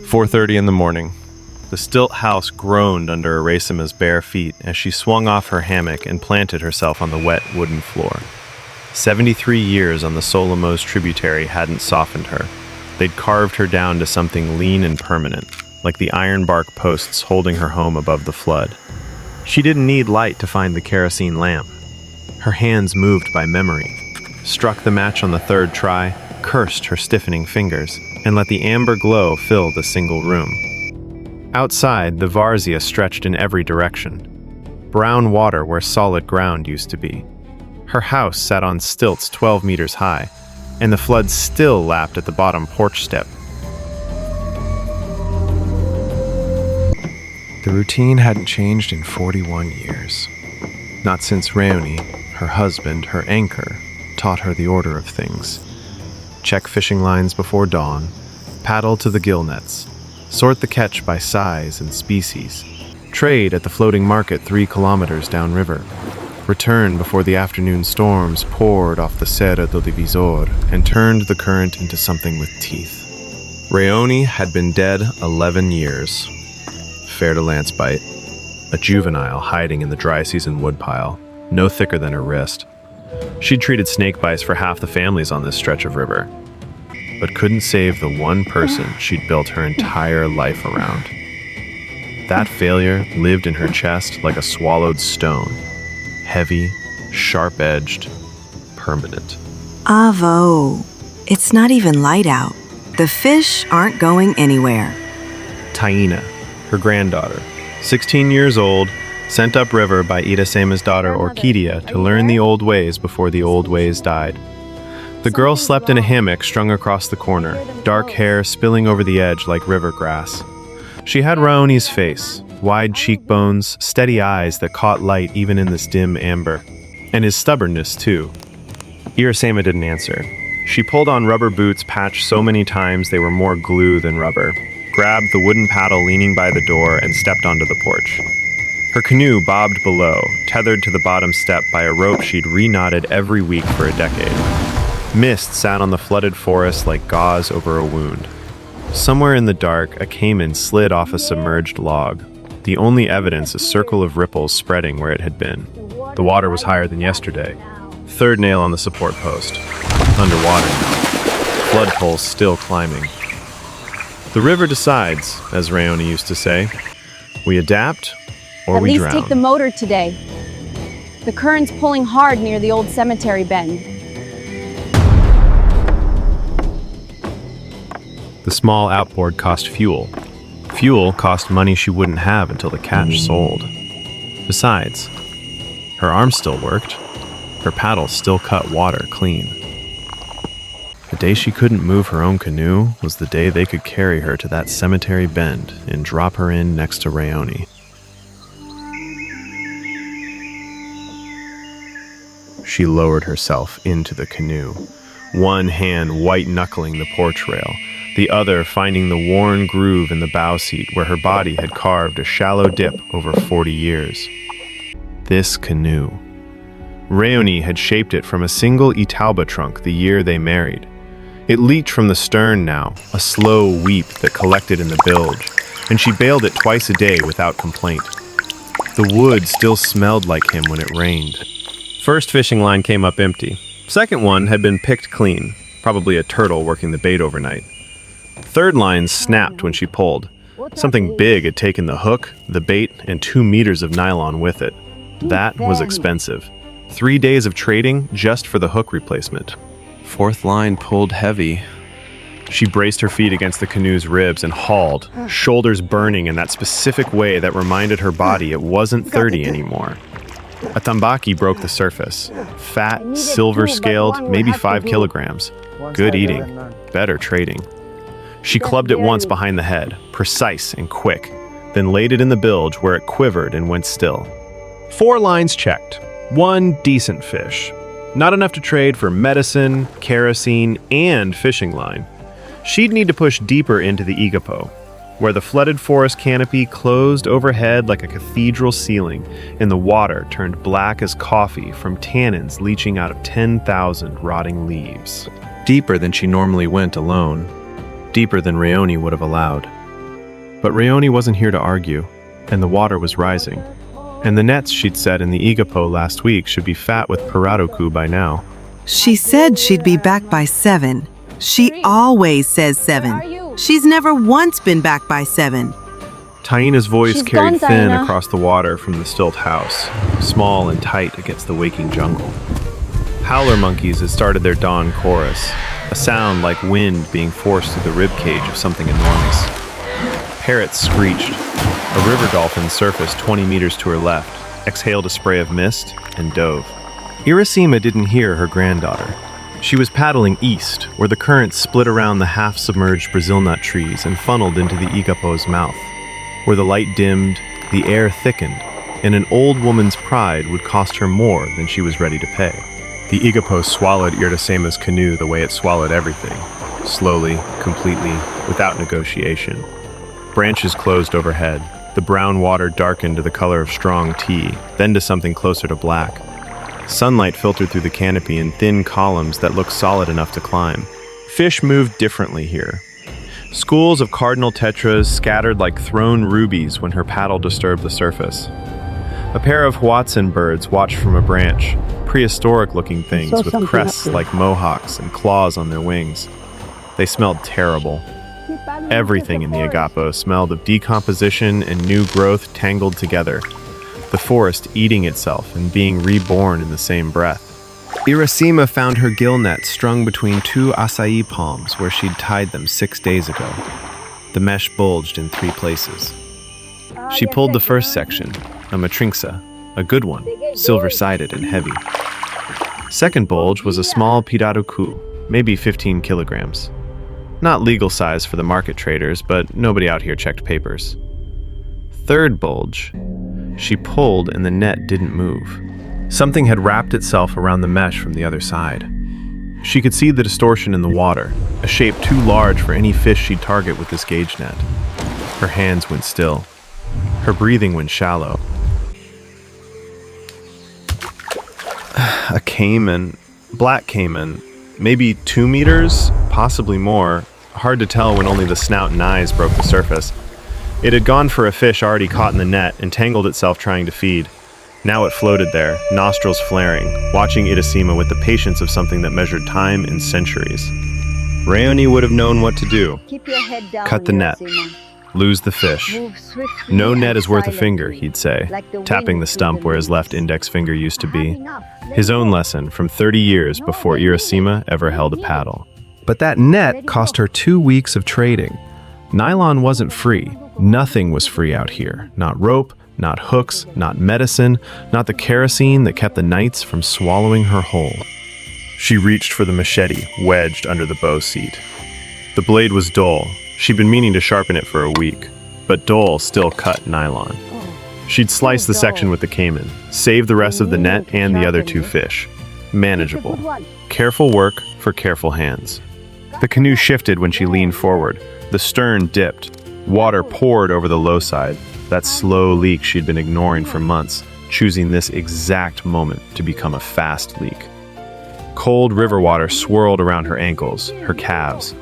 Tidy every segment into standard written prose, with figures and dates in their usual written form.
4:30 in the morning. The stilt house groaned under Erasima's bare feet as she swung off her hammock and planted herself on the wet wooden floor. 73 years on the Solimões tributary hadn't softened her. They'd carved her down to something lean and permanent, like the iron bark posts holding her home above the flood. She didn't need light to find the kerosene lamp. Her hands moved by memory, struck the match on the third try, cursed her stiffening fingers, and let the amber glow fill the single room. Outside, the Varzea stretched in every direction. Brown water where solid ground used to be. Her house sat on stilts 12 meters high, and the flood still lapped at the bottom porch step. The routine hadn't changed in 41 years. Not since Raoni, her husband, her anchor, taught her the order of things. Check fishing lines before dawn, paddle to the gill nets, sort the catch by size and species, trade at the floating market 3 kilometers downriver, return before the afternoon storms poured off the Serra do Divisor and turned the current into something with teeth. Raoni had been dead 11 years. Fer de lance bite, a juvenile hiding in the dry season woodpile, no thicker than her wrist. She'd treated snake bites for half the families on this stretch of river, but couldn't save the one person she'd built her entire life around. That failure lived in her chest like a swallowed stone, heavy, sharp-edged, permanent. Avo, it's not even light out. The fish aren't going anywhere. Taina, her granddaughter, 16 years old, sent upriver by Iracema's daughter Orquídea to learn the old ways before the old ways died. The girl slept in a hammock strung across the corner, dark hair spilling over the edge like river grass. She had Raoni's face, wide cheekbones, steady eyes that caught light even in this dim amber. And his stubbornness, too. Iracema didn't answer. She pulled on rubber boots patched so many times they were more glue than rubber, grabbed the wooden paddle leaning by the door, and stepped onto the porch. Her canoe bobbed below, tethered to the bottom step by a rope she'd reknotted every week for a decade. Mist sat on the flooded forest like gauze over a wound. Somewhere in the dark, a caiman slid off a submerged log, the only evidence a circle of ripples spreading where it had been. The water was higher than yesterday. Third nail on the support post. Underwater now. Flood pulse still climbing. The river decides, as Raoni used to say. We adapt, or we drown. At least take the motor today. The current's pulling hard near the old cemetery bend. The small outboard cost fuel. Fuel cost money she wouldn't have until the catch sold. Besides, her arms still worked. Her paddle still cut water clean. The day she couldn't move her own canoe was the day they could carry her to that cemetery bend and drop her in next to Raoni. She lowered herself into the canoe, one hand white-knuckling the porch rail, the other finding the worn groove in the bow seat where her body had carved a shallow dip over 40 years. This canoe. Raoni had shaped it from a single Itauba trunk the year they married. It leaked from the stern now, a slow weep that collected in the bilge, and she bailed it twice a day without complaint. The wood still smelled like him when it rained. First fishing line came up empty. Second one had been picked clean, probably a turtle working the bait overnight. Third line snapped when she pulled. Something big had taken the hook, the bait, and 2 meters of nylon with it. That was expensive. 3 days of trading just for the hook replacement. Fourth line pulled heavy. She braced her feet against the canoe's ribs and hauled, shoulders burning in that specific way that reminded her body it wasn't 30 anymore. A tambaqui broke the surface. Fat, silver-scaled, maybe 5 kilograms. Good eating. Better trading. She clubbed it once behind the head, precise and quick, then laid it in the bilge where it quivered and went still. 4 lines checked. 1 decent fish. Not enough to trade for medicine, kerosene, and fishing line. She'd need to push deeper into the Igapo, where the flooded forest canopy closed overhead like a cathedral ceiling, and the water turned black as coffee from tannins leaching out of 10,000 rotting leaves. Deeper than she normally went alone. Deeper than Raoni would have allowed. But Rayoni wasn't here to argue, and the water was rising. And the nets she'd set in the Igapo last week should be fat with Paradoku by now. She said she'd be back by 7. She always says 7. She's never once been back by 7. Taina's voice She's carried gone, thin Taina. across the water from the stilt house, small and tight against the waking jungle. Howler monkeys had started their dawn chorus, a sound like wind being forced through the ribcage of something enormous. Parrots screeched. A river dolphin surfaced 20 meters to her left, exhaled a spray of mist, and dove. Irasima didn't hear her granddaughter. She was paddling east, where the current split around the half-submerged Brazil nut trees and funneled into the Igapo's mouth, where the light dimmed, the air thickened, and an old woman's pride would cost her more than she was ready to pay. The Igapo swallowed Irasema's canoe the way it swallowed everything, slowly, completely, without negotiation. Branches closed overhead. The brown water darkened to the color of strong tea, then to something closer to black. Sunlight filtered through the canopy in thin columns that looked solid enough to climb. Fish moved differently here. Schools of cardinal tetras scattered like thrown rubies when her paddle disturbed the surface. A pair of Hoatzin birds watched from a branch, prehistoric-looking things with crests like mohawks and claws on their wings. They smelled terrible. Everything in the Agapo smelled of decomposition and new growth tangled together, the forest eating itself and being reborn in the same breath. Irasima found her gill net strung between 2 acai palms where she'd tied them 6 days ago. The mesh bulged in 3 places. She pulled the first section, a matrinxa, a good one, silver-sided and heavy. Second bulge was a small pirarucu, maybe 15 kilograms. Not legal size for the market traders, but nobody out here checked papers. Third bulge, she pulled and the net didn't move. Something had wrapped itself around the mesh from the other side. She could see the distortion in the water, a shape too large for any fish she'd target with this gauge net. Her hands went still. Her breathing went shallow. A caiman, black caiman, maybe 2 meters, possibly more. Hard to tell when only the snout and eyes broke the surface. It had gone for a fish already caught in the net and tangled itself trying to feed. Now it floated there, nostrils flaring, watching Irasima with the patience of something that measured time in centuries. Rayoni would have known what to do. Keep your head down, Cut the net. Irasima. Lose the fish. Move swiftly No and net is worth a silently, finger, he'd say, like the tapping wind the through stump the where his left leaves. index finger used to be. Have enough. Let His own go. lesson from 30 years before Irasima ever held a paddle. But that net cost her 2 weeks of trading. Nylon wasn't free. Nothing was free out here. Not rope, not hooks, not medicine, not the kerosene that kept the knights from swallowing her whole. She reached for the machete, wedged under the bow seat. The blade was dull. She'd been meaning to sharpen it for a week, but dull still cut nylon. She'd slice the section with the caiman, save the rest of the net and the other 2 fish. Manageable. Careful work for careful hands. The canoe shifted when she leaned forward. The stern dipped. Water poured over the low side, that slow leak she'd been ignoring for months, choosing this exact moment to become a fast leak. Cold river water swirled around her ankles, her calves.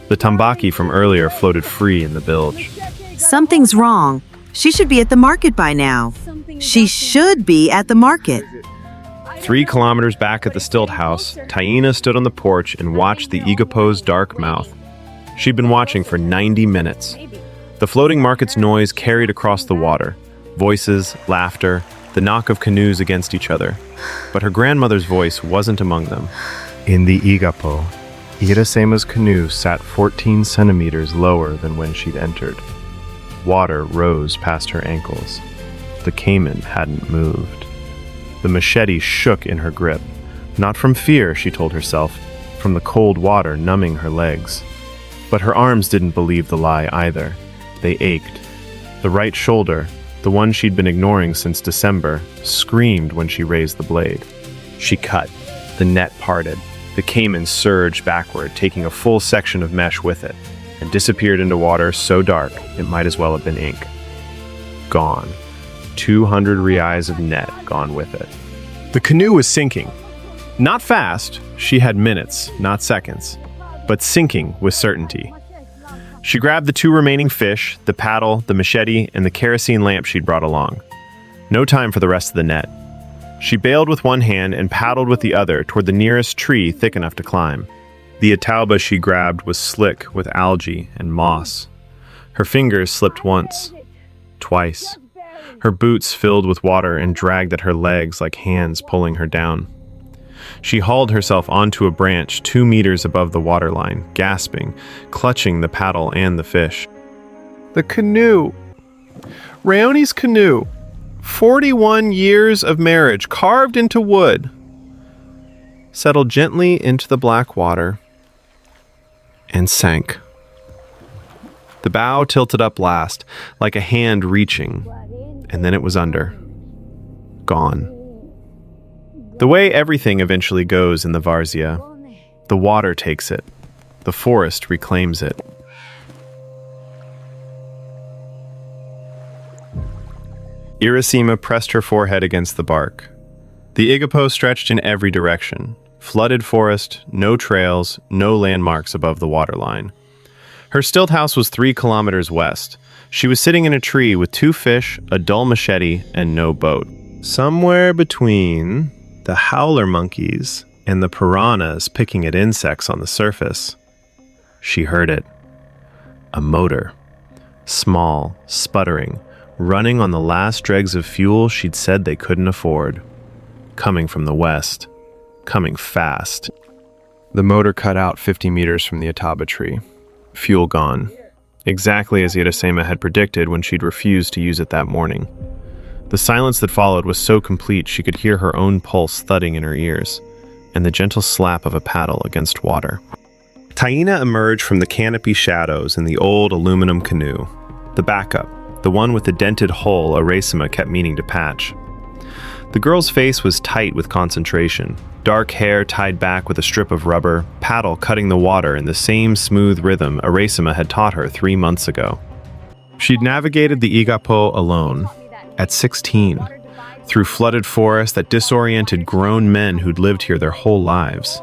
The tambaki from earlier floated free in the bilge. Something's wrong. She should be at the market by now. She should be at the market. 3 kilometers back at the stilt house, Taina stood on the porch and watched the Igapo's dark mouth. She'd been watching for 90 minutes. The floating market's noise carried across the water. Voices, laughter, the knock of canoes against each other. But her grandmother's voice wasn't among them. In the Igapo, Irasema's canoe sat 14 centimeters lower than when she'd entered. Water rose past her ankles. The caiman hadn't moved. The machete shook in her grip. Not from fear, she told herself, from the cold water numbing her legs. But her arms didn't believe the lie either. They ached. The right shoulder, the one she'd been ignoring since December, screamed when she raised the blade. She cut. The net parted. The caiman surged backward, taking a full section of mesh with it, and disappeared into water so dark it might as well have been ink. Gone. 200 reais of net gone with it. The canoe was sinking. Not fast, she had minutes, not seconds, but sinking with certainty. She grabbed the 2 remaining fish, the paddle, the machete, and the kerosene lamp she'd brought along. No time for the rest of the net. She bailed with one hand and paddled with the other toward the nearest tree thick enough to climb. The Itauba she grabbed was slick with algae and moss. Her fingers slipped once, twice. Her boots filled with water and dragged at her legs like hands pulling her down. She hauled herself onto a branch 2 meters above the waterline, gasping, clutching the paddle and the fish. The canoe! Raoni's canoe! 41 years of marriage carved into wood. Settled gently into the black water and sank. The bow tilted up last, like a hand reaching, and then it was under. Gone. The way everything eventually goes in the Varzea, the water takes it, the forest reclaims it. Iracema pressed her forehead against the bark. The Igapo stretched in every direction. Flooded forest, no trails, no landmarks above the waterline. Her stilt house was 3 kilometers west. She was sitting in a tree with 2 fish, a dull machete, and no boat. Somewhere between the howler monkeys and the piranhas picking at insects on the surface, she heard it. A motor. Small, sputtering, running on the last dregs of fuel she'd said they couldn't afford. Coming from the west. Coming fast. The motor cut out 50 meters from the Itauba tree. Fuel gone. Exactly as Iracema had predicted when she'd refused to use it that morning. The silence that followed was so complete she could hear her own pulse thudding in her ears, and the gentle slap of a paddle against water. Taina emerged from the canopy shadows in the old aluminum canoe. The backup, the one with the dented hull Iracema kept meaning to patch. The girl's face was tight with concentration, dark hair tied back with a strip of rubber, paddle cutting the water in the same smooth rhythm Iracema had taught her 3 months ago. She'd navigated the Igapo alone, at 16, through flooded forest that disoriented grown men who'd lived here their whole lives.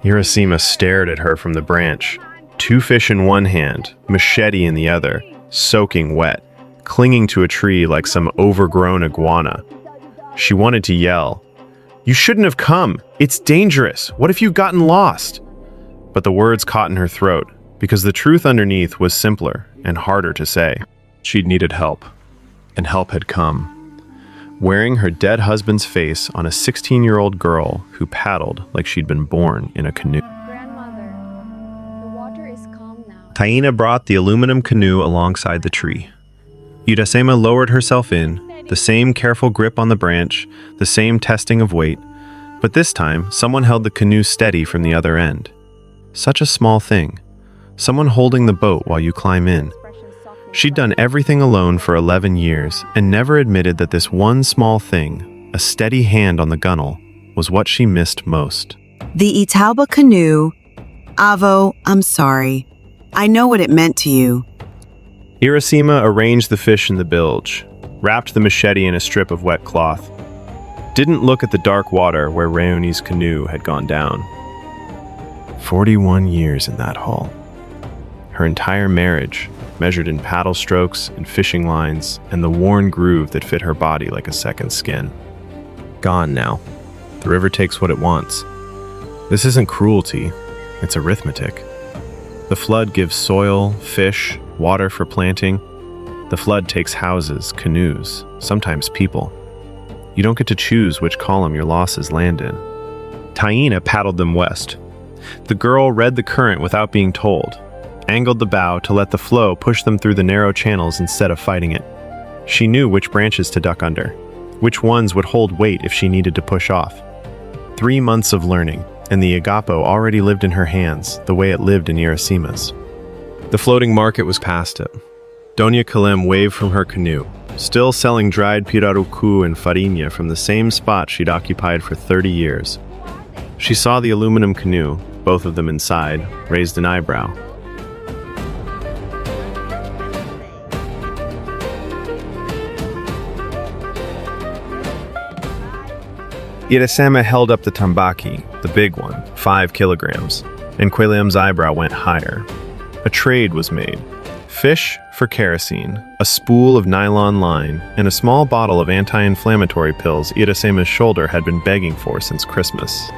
Iracema stared at her from the branch, 2 fish in one hand, machete in the other, soaking wet, clinging to a tree like some overgrown iguana. She wanted to yell, "You shouldn't have come! It's dangerous! What if you've gotten lost?" But the words caught in her throat, because the truth underneath was simpler and harder to say. She'd needed help, and help had come. Wearing her dead husband's face on a 16-year-old girl who paddled like she'd been born in a canoe. Grandmother, the water is calm now. Taina brought the aluminum canoe alongside the tree. Iracema lowered herself in, the same careful grip on the branch, the same testing of weight, but this time someone held the canoe steady from the other end. Such a small thing. Someone holding the boat while you climb in. She'd done everything alone for 11 years and never admitted that this one small thing, a steady hand on the gunwale, was what she missed most. The Itauba canoe. Avo, I'm sorry. I know what it meant to you. Iracema arranged the fish in the bilge, wrapped the machete in a strip of wet cloth, didn't look at the dark water where Raoni's canoe had gone down. 41 years in that hull. Her entire marriage, measured in paddle strokes and fishing lines and the worn groove that fit her body like a second skin. Gone now. The river takes what it wants. This isn't cruelty, it's arithmetic. The flood gives soil, fish, water for planting. The flood takes houses, canoes, sometimes people. You don't get to choose which column your losses land in. Taina paddled them west. The girl read the current without being told, angled the bow to let the flow push them through the narrow channels instead of fighting it. She knew which branches to duck under, which ones would hold weight if she needed to push off. 3 months of learning, and the Igapo already lived in her hands the way it lived in Iracema's. The floating market was past it. Doña Kalem waved from her canoe, still selling dried pirarucu and farinha from the same spot she'd occupied for 30 years. She saw the aluminum canoe, both of them inside, raised an eyebrow. Irasema held up the tambaki, the big one, 5 kilograms, and Queliam's eyebrow went higher. A trade was made. Fish for kerosene, a spool of nylon line, and a small bottle of anti-inflammatory pills Irasema's shoulder had been begging for since Christmas.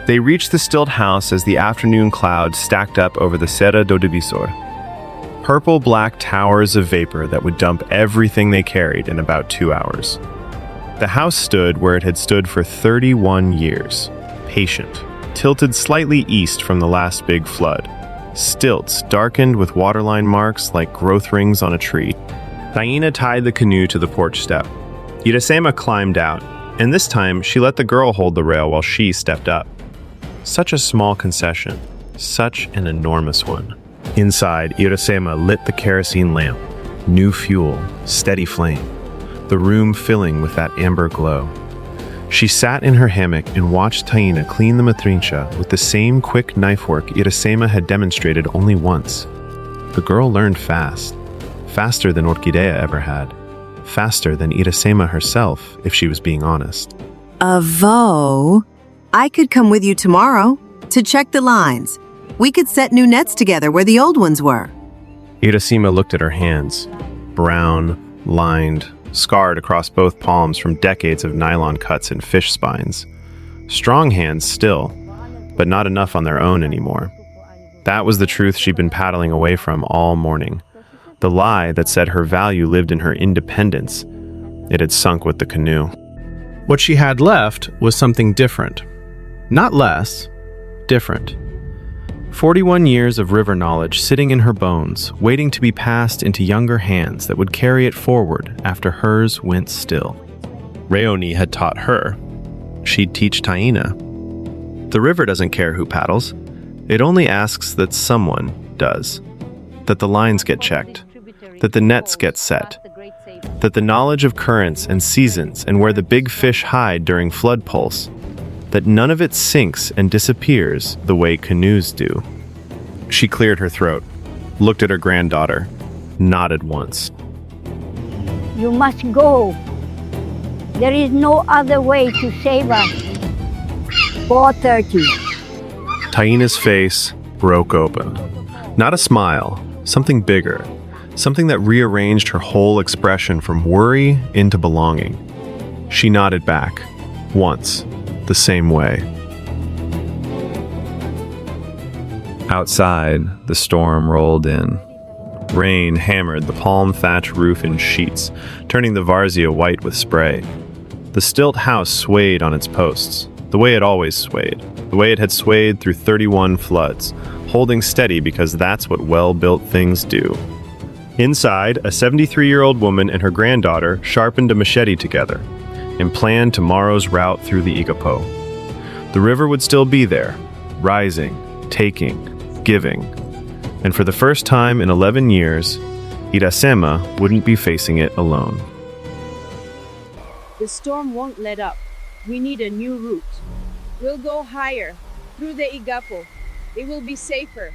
They reached the stilt house as the afternoon clouds stacked up over the Serra do Divisor. Purple-black towers of vapor that would dump everything they carried in about 2 hours. The house stood where it had stood for 31 years, patient, tilted slightly east from the last big flood. Stilts darkened with waterline marks like growth rings on a tree. Taina tied the canoe to the porch step. Irasema climbed out, and this time she let the girl hold the rail while she stepped up. Such a small concession, such an enormous one. Inside, Irasema lit the kerosene lamp. New fuel, steady flame. The room filling with that amber glow. She sat in her hammock and watched Taina clean the matrincha with the same quick knife work Irasema had demonstrated only once. The girl learned fast. Faster than Orquídea ever had. Faster than Irasema herself, if she was being honest. Avo, I could come with you tomorrow to check the lines. We could set new nets together where the old ones were. Irasema looked at her hands. Brown, lined, scarred across both palms from decades of nylon cuts and fish spines. Strong hands still, but not enough on their own anymore. That was the truth she'd been paddling away from all morning. The lie that said her value lived in her independence. It had sunk with the canoe. What she had left was something different. Not less, different. 41 years of river knowledge sitting in her bones, waiting to be passed into younger hands that would carry it forward after hers went still. Rayoni had taught her. She'd teach Taina. The river doesn't care who paddles. It only asks that someone does. That the lines get checked. That the nets get set. That the knowledge of currents and seasons and where the big fish hide during flood pulse, that none of it sinks and disappears the way canoes do. She cleared her throat, looked at her granddaughter, nodded once. You must go. There is no other way to save us. 4:30. Taina's face broke open. Not a smile, something bigger, something that rearranged her whole expression from worry into belonging. She nodded back, once, the same way. Outside, the storm rolled in. Rain hammered the palm thatch roof in sheets, turning the Varzea white with spray. The stilt house swayed on its posts, the way it always swayed, the way it had swayed through 31 floods, holding steady because that's what well-built things do. Inside, a 73-year-old woman and her granddaughter sharpened a machete together and planned tomorrow's route through the Igapo. The river would still be there, rising, taking, giving. And for the first time in 11 years, Irasema wouldn't be facing it alone. The storm won't let up. We need a new route. We'll go higher, through the Igapo. It will be safer.